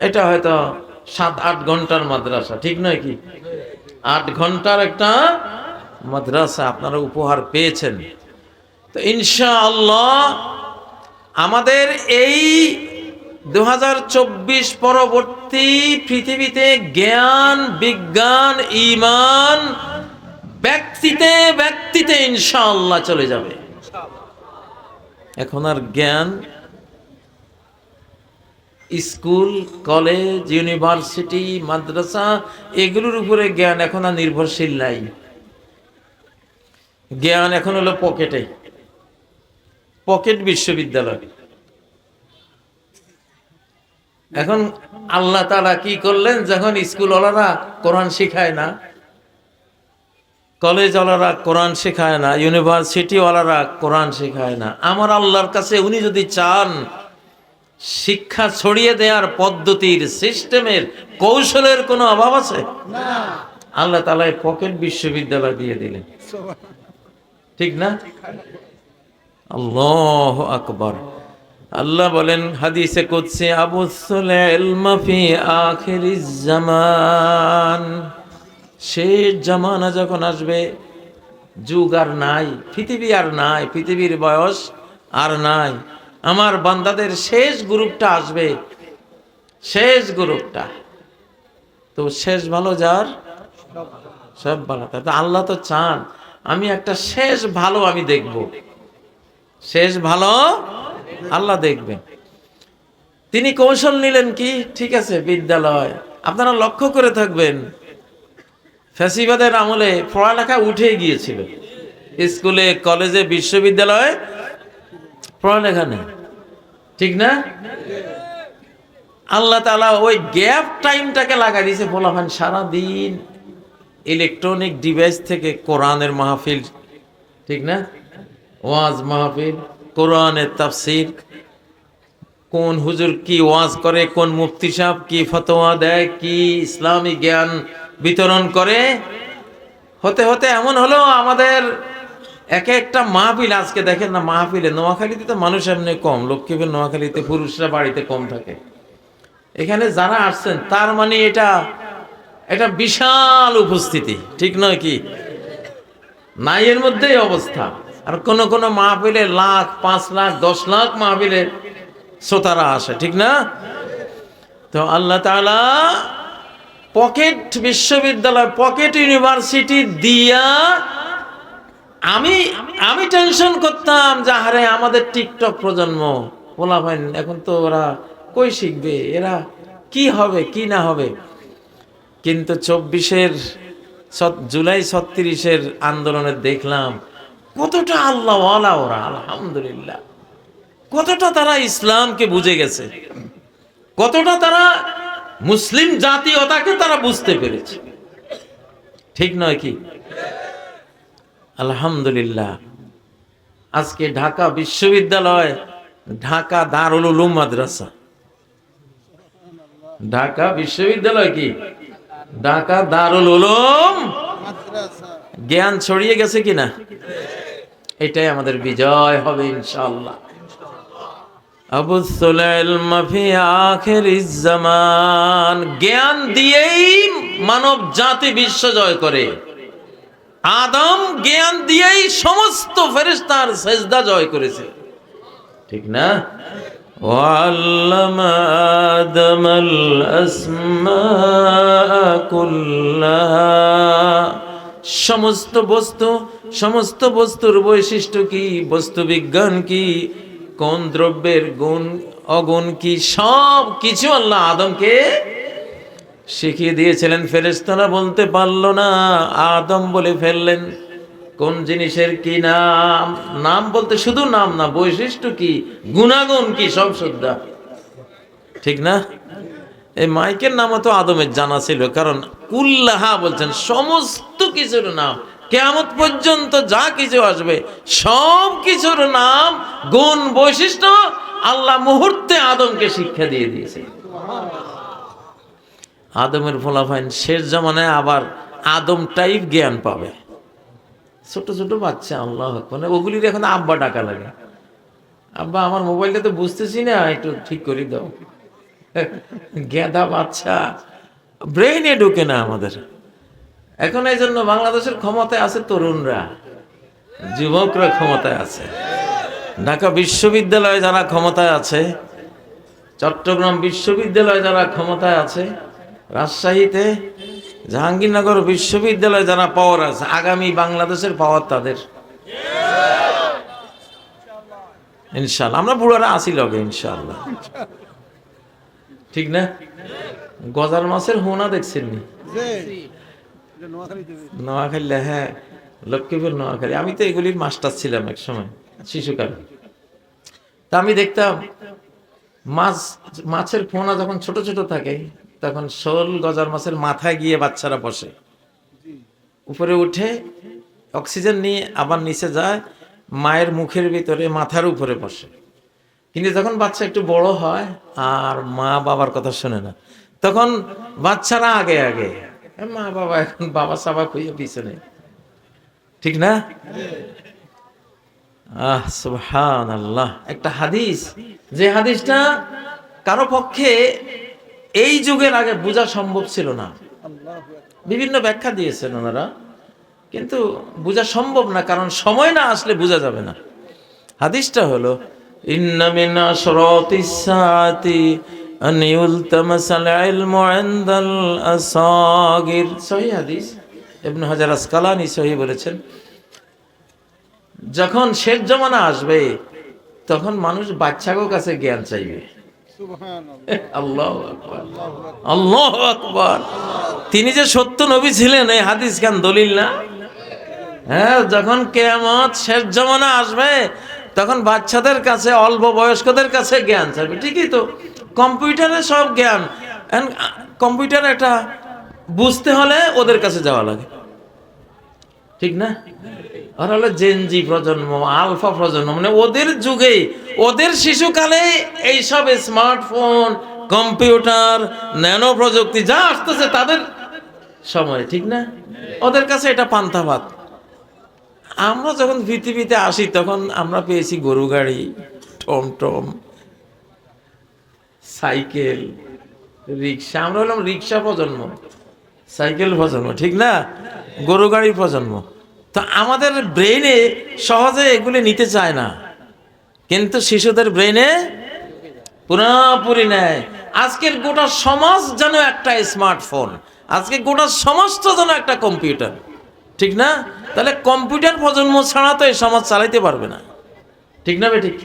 এটা হয়তো 7-8 ঘন্টার মাদ্রাসা, ঠিক নয় কি? 8 ঘন্টার একটা মাদ্রাসা আপনারা উপহার পেয়েছেন। তো ইনশাআল্লাহ আমাদের এই 2024 পরবর্তী পৃথিবীতে জ্ঞান, বিজ্ঞান, ঈমান ব্যক্তিতে ব্যক্তিতে ইনশাআল্লাহ চলে যাবে। এখন আর জ্ঞান স্কুল, কলেজ, ইউনিভার্সিটি, মাদ্রাসা এগুলোর উপরে জ্ঞান এখন আর নির্ভরশীল নাই। জ্ঞান এখন হলো পকেটে, পকেট বিশ্ববিদ্যালয়। এখন আল্লাহ তাআলা কি করলেন, যখন স্কুলওয়ালারা কোরআন শেখায় না, কলেজওয়ালারা কোরআন শেখায় না, ইউনিভার্সিটিওয়ালারা কোরআন শেখায় না, আমার আল্লাহর কাছে উনি যদি চান শিক্ষা ছড়িয়ে দেওয়ার পদ্ধতির, সিস্টেমের, কৌশলের কোনো অভাব আছে? আল্লাহ তাআলা পকেট বিশ্ববিদ্যালয় দিয়ে দিলেন, ঠিক না? আল্লাহু আকবার। আল্লাহ বলেন হাদিসে কুদসি, আবুসুল ইলমা ফি আখিরিজ জামান, শেষ জামানা যখন আসবে, যুগ আর নাই, পৃথিবী আর নাই, পৃথিবীর বয়স আর নাই, আমার বান্দাদের শেষ গ্রুপটা আসবে, শেষ গ্রুপটা। তো শেষ ভালো যার সব ভালো। তো আল্লাহ তো চান আমি একটা শেষ ভালো আমি দেখব, শেষ ভালো আল্লাহ দেখবেন। তিনি কৌশল নিলেন কি? ঠিক আছে, বিদ্যালয়। আপনারা লক্ষ্য করে থাকবেন ফ্যাসিবাদের আমলে পড়ালেখা উঠে গিয়েছিল, স্কুলে, কলেজে, বিশ্ববিদ্যালয়ে পড়ালেখা নেই, ঠিক না? আল্লাহ তাআলা ওই গ্যাপ টাইমটাকে লাগাই দিয়েছে, বলাফান সারাদিন ইলেকট্রনিক ডিভাইস থেকে কোরআনের মাহফিল, ঠিক না? ওয়াজ মাহফিল, কোরআনের তাফসীর, কোন হুজুর কি ওয়াজ করে, কোন মুফতি সাহেব কি ফতোয়া দেয়, কি ইসলামী জ্ঞান বিতরণ করে, হতে হতে এমন হলো আমাদের এক একটা মাহফিল। আজকে দেখেন না, মাহফিলে নোয়াখালীতে তো মানুষ এমনি কম, লক্ষ্মীপুর নোয়াখালীতে পুরুষরা বাড়িতে কম থাকে, এখানে যারা আসছেন তার মানে এটা বিশাল উপস্থিতি, ঠিক নয় কি? নাইয়ের মধ্যেই অবস্থা। আর কোন কোন মাহফিলে লাখ, 5 লাখ, 10 লাখ মাহফিলে শ্রোতারা আসে, ঠিক না? তো আল্লাহ তাআলা পকেট বিশ্ববিদ্যালয়, পকেট ইউনিভার্সিটি দিয়া আমি আমি টেনশন করতাম যে আরে আমাদের টিকটক প্রজন্ম পোলাপাইন এখন তো ওরা কই শিখবে, এরা কি হবে কি না হবে। কিন্তু 24-এর জুলাই 36-এর আন্দোলনে দেখলাম কতটা আল্লাহওয়ালা ওরা, আলহামদুলিল্লাহ, কতটা তারা ইসলামকে বুঝে গেছে, কতটা তারা মুসলিম জাতীয়তাকে তারা বুঝতে পেরেছে, ঠিক নয় কি? আলহামদুলিল্লাহ। আজকে ঢাকা বিশ্ববিদ্যালয়, ঢাকা দারুল উলুম মাদ্রাসা, ঢাকা বিশ্ববিদ্যালয় কি ঢাকা দারুল উলুম জ্ঞান ছড়িয়ে গেছে কিনা? এটাই আমাদের বিজয় হবে ইনশাআল্লাহ। আবুসুল ইলমা ফি আখিরিজ জামান, জ্ঞান দিয়েই মানব জাতি বিশ্ব জয় করে। আদম জ্ঞান দিয়েই সমস্ত ফেরেশতার সেজদা জয় করেছে, ঠিক না? ওয়াল্লামা আদামাল আসমাআ কুল্লাহা, সমস্ত বস্তুর বৈশিষ্ট্য কি, বস্তু বিজ্ঞান কি, কোন দ্রব্যের গুণ অগুণ কি, সব কিছু আল্লাহ আদমকে শিখিয়ে দিয়েছিলেন। ফেরেশতারা বলতে পারলো না, আদম বলে ফেললেন কোন জিনিসের কি নাম। নাম বলতে শুধু নাম না, বৈশিষ্ট্য কি, গুণাগুণ কি, সব শ্রদ্ধা, ঠিক না? এই মাইকের নামও তো আদমের জানা ছিল, কারণ কুল্লাহা বলছেন সমস্ত কিছুর নাম, কিয়ামত পর্যন্ত যা কিছু আসবে সব কিছুর নাম, গুণ, বৈশিষ্ট্য আল্লাহ মুহূর্তে আদমকে শিক্ষা দিয়ে দিয়েছে। আদমের ফলাফাইন শেষ জামানায় আবার আদম টাইপ জ্ঞান পাবে, ছোট ছোট বাচ্চা, আল্লাহ মানে ওগুলির এখন আব্বা ডাকা লাগে, আব্বা আমার মোবাইলটা তো বুঝতেছি না, একটু ঠিক করে দাও, গেদা বাচ্চা ব্রেইনে ঢুকে না আমাদের। এখন এই জন্য বাংলাদেশের ক্ষমতায় আছে তরুণরা, যুবকরা ক্ষমতায় আছে। ঢাকা বিশ্ববিদ্যালয়ে যারা ক্ষমতায় আছে, চট্টগ্রাম বিশ্ববিদ্যালয়ে যারা ক্ষমতায় আছে, রাজশাহীতে জাহাঙ্গীরনগর বিশ্ববিদ্যালয়ে যারা পাওয়ার আছে, আগামী বাংলাদেশের পাওয়ার তাদের। ইনশাল্লাহ আমরা বুড়ারা আসি লগে ইনশাল্লাহ, ঠিক না? গজার মাছের হোনা দেখছেন নি? নোয়াখালী, হ্যাঁ লক্ষ্মীপুর নোয়াখালী। আমি তো এগুলির মাস্টার ছিলাম এক সময় শিশুকালে। তা আমি দেখতাম মাছের পোনা যখন ছোট ছোট থাকে তখন শোল গজার মাছের মাথায় গিয়ে বাচ্চারা বসে, উপরে উঠে অক্সিজেন নিয়ে আবার নিচে যায়, মায়ের মুখের ভিতরে মাথার উপরে বসে। কিন্তু যখন বাচ্চা একটু বড় হয় আর মা বাবার কথা শোনে না, তখন বাচ্চারা আগে আগে, মা বাবা এখন বাবা সাবা খুঁজে পিছনে, ঠিক না? সুবহানাল্লাহ। একটা হাদিস, যে হাদিসটা কারো পক্ষে এই যুগের আগে বোঝা সম্ভব ছিল না, বিভিন্ন ব্যাখ্যা দিয়েছেন ওনারা, কিন্তু বোঝা সম্ভব না, কারণ সময় না আসলে বোঝা যাবে না। হাদিসটা হলো, ইন্না মিন আশরাতিস সাআতি আন ইউলতামাসাল ইলমু ইনদাল আসাগির। সহিহ হাদিস, ইবনে হাজার আসকালানী সহিহ বলেছেন। যখন শেষ জমানা আসবে তখন মানুষ বাচ্চাদের কাছে জ্ঞান চাইবে। আল্লাহু আকবার, আল্লাহু আকবার। তিনি যে সত্য নবী ছিলেন এই হাদিস গান দলিল না? হ্যাঁ, যখন কিয়ামত শেষ জমানা আসবে তখন বাচ্চাদের কাছে, অল্প বয়স্কদের কাছে জ্ঞান চাইবে। ঠিকই তো, কম্পিউটারে সব জ্ঞান, কম্পিউটার একটা বুঝতে হলে ওদের কাছে যাওয়া লাগে, ঠিক না? আর হলো জেনজি প্রজন্ম, আলফা প্রজন্ম, মানে ওদের যুগে, ওদের শিশুকালে এইসব স্মার্টফোন, কম্পিউটার, ন্যানো প্রযুক্তি যা আসতেছে তাদের সময়, ঠিক না? ওদের কাছে এটা পান্তা ভাত। আমরা যখন পৃথিবীতে আসি তখন আমরা পেয়েছি গরু গাড়ি, টমটম, সাইকেল, রিক্সা। আমরা হলাম রিক্সা প্রজন্ম, সাইকেল প্রজন্ম, ঠিক না? গরু গাড়ির প্রজন্ম। তো আমাদের ব্রেইনে সহজে এগুলি নিতে চায় না, কিন্তু শিশুদের ব্রেইনে পুরোপুরি নেয়। আজকের গোটা সমাজ যেন একটা স্মার্টফোন, আজকে গোটা সমাজটা যেন একটা কম্পিউটার, ঠিক না? তাহলে কম্পিউটার প্রজন্ম ছাড়া তো এই সমাজ চালাইতে পারবে না, ঠিক না? ঠিক।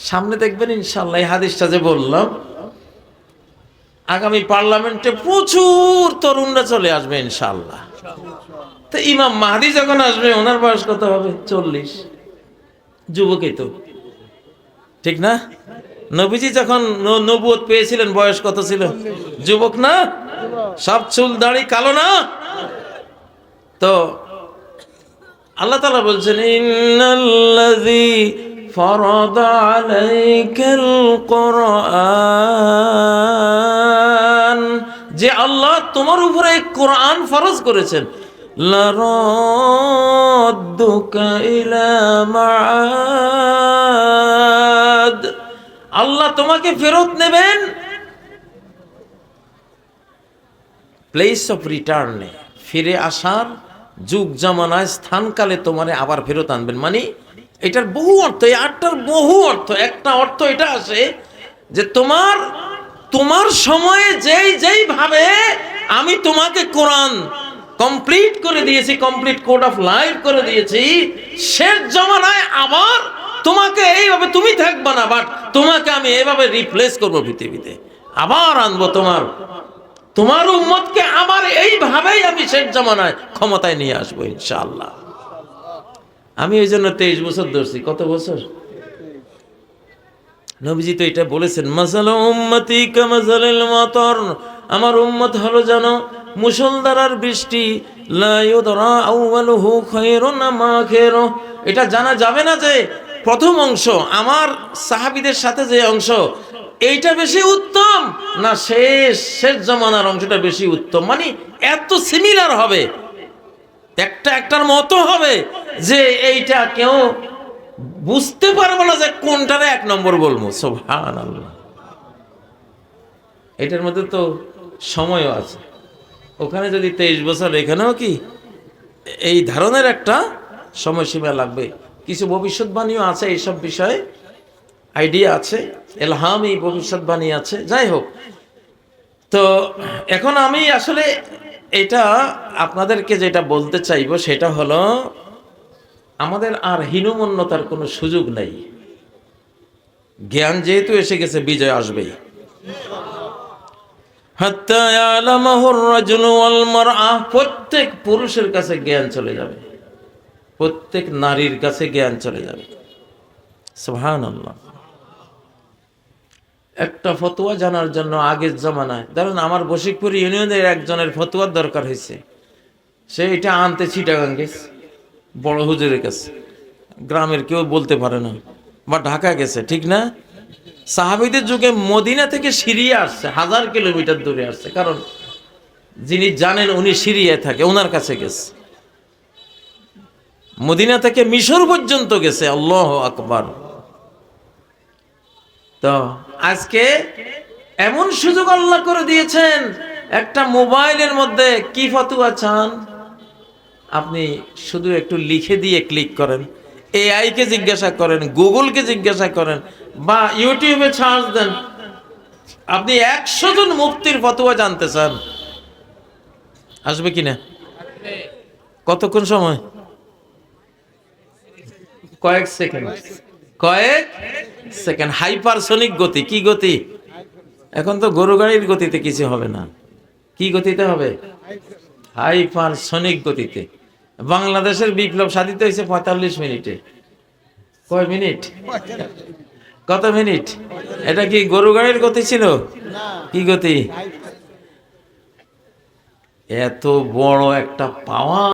সামনে দেখবেন ইনশাল্লাহ এই হাদিসটা যে বললাম, আগামী পার্লামেন্টে প্রচুর তরুণরা চলে আসবে ইনশাল্লাহ। তো ইমাম মাহদি যখন আসবে ওনার বয়স কত হবে? 40, যুবকই তো, ঠিক না? নবীজি যখন নবুয়ত পেয়েছিলেন বয়স কত ছিল? যুবক না? সব চুল দাড়ি কালো না? তো আল্লাহ তাআলা বলছেন, ইন্নাল্লাযী ফারাদা আলাইকাল কুরআন, যে আল্লাহ তোমার উপরে কোরআন ফরজ করেছেন, লারাদ্দুকা ইলা মাআদ, আল্লাহ তোমাকে ফেরত নেবেন প্লেস অফ রিটার্নে, ফিরে আসার যুগ জামানায়, স্থানকালে তোমারে আবার ফেরত আনবেন। মানে এটার বহু অর্থ, এই আটটার বহু অর্থ। একটা অর্থ এটা আসে যে তোমার সময়ে যেই ভাবে আমি তোমাকে কোরআন কমপ্লিট করে দিয়েছি, কমপ্লিট কোড অফ লাইফ করে দিয়েছি, শেষ জমানায় আবার তোমাকে এইভাবে, তুমি থাকবা না, বাট তোমাকে আমি এইভাবে রিপ্লেস করবো পৃথিবীতে, আবার আনবো তোমার উম্মতকে আবার এইভাবেই আমি শেষ জামানায় ক্ষমতায় নিয়ে আসবো ইনশাআল্লাহ। আমি ওই জন্য 23 বছর ধরছি। কত বছর? নবীজি তো এটা বলেছেন, মাসালু উম্মতি কামাসালিল মাতার, আমার উম্মত হলো যেন মুষলধারার বৃষ্টি, লা ইউদরা আউয়ালুহু খায়রুন আম আখিরুহু, এটা জানা যাবে না যে প্রথম অংশ আমার সাহাবীদের সাথে যে অংশ এইটা বেশি উত্তম না শেষ জামানার অংশটা বেশি উত্তম। মানে এত সিমিলার হবে, একটার মতো হবে যে এইটা কেউ বুঝতে পারবো না যে কোনটারে 1 নম্বর বলবো। সুবহানাল্লাহ। এটার মধ্যে তো সময়ও আছে। ওখানে যদি 23 বছর, এখানেও কি এই ধরনের একটা সময়সীমা লাগবে। কিছু ভবিষ্যৎবাণীও আছে এইসব বিষয়ে, আইডিয়া আছে, এলহাম এই ভবিষ্যৎবাণী আছে। যাই হোক, তো এখন আমি আসলে এটা আপনাদেরকে যেটা বলতে চাইবো সেটা হলো, আমাদের আর হীনমন্যতার কোনো সুযোগ নেই। জ্ঞান যেহেতু এসে গেছে, বিজয় আসবেই। হাত্তা ইয়ালামাহুর রাজুলু ওয়াল মারআ, প্রত্যেক পুরুষের কাছে জ্ঞান চলে যাবে, প্রত্যেক নারীর কাছে জ্ঞান চলে যাবে। সুবহানাল্লাহ। একটা ফতোয়া জানার জন্য আগের জমানায়, ধরুন আমার বশিকপুর ইউনিয়নের একজনের ফতোয়ার দরকার হয়েছে, সে এটা আনতে চিটাগাং গেছে বড় হুজুরের কাছে, গ্রামের কেউ বলতে পারে না, বা ঢাকা গেছে, ঠিক না? সাহাবীদের যুগে মদিনা থেকে সিরিয়া আসছে, 1000 কিলোমিটার দূরে আসছে, কারণ যিনি জানেন উনি সিরিয়ায় থাকে, ওনার কাছে গেছে। মদিনা থেকে মিশর পর্যন্ত গেছে। আল্লাহু আকবার। তো আজকে এমন সুযোগ আল্লাহ করে দিয়েছেন, একটা মোবাইলের মধ্যে কি ফতোয়া চান আপনি শুধু একটু লিখে দিয়ে ক্লিক করেন, এআই কে জিজ্ঞাসা করেন, গুগলকে জিজ্ঞাসা করেন, বা ইউটিউবে সার্চ দেন। আপনি 100 জন মুফতির ফতোয়া জানতে চান, আসবে কিনা? কতক্ষণ সময়? কয়েক সেকেন্ড, কয়েক সেকেন্ড। হাইপারসনিক গতি। কি গতি? এখন তো গরু গাড়ির গতিতে কিছু হবে না। কি গতিতে হবে? হাইপারসনিক গতিতে। বাংলাদেশের বিপ্লব সাধিত হয়েছে 45 মিনিটে। কয় মিনিট? কত মিনিট? এটা কি গরু গাড়ির গতি ছিল? কি গতি? এত বড় একটা পাওয়া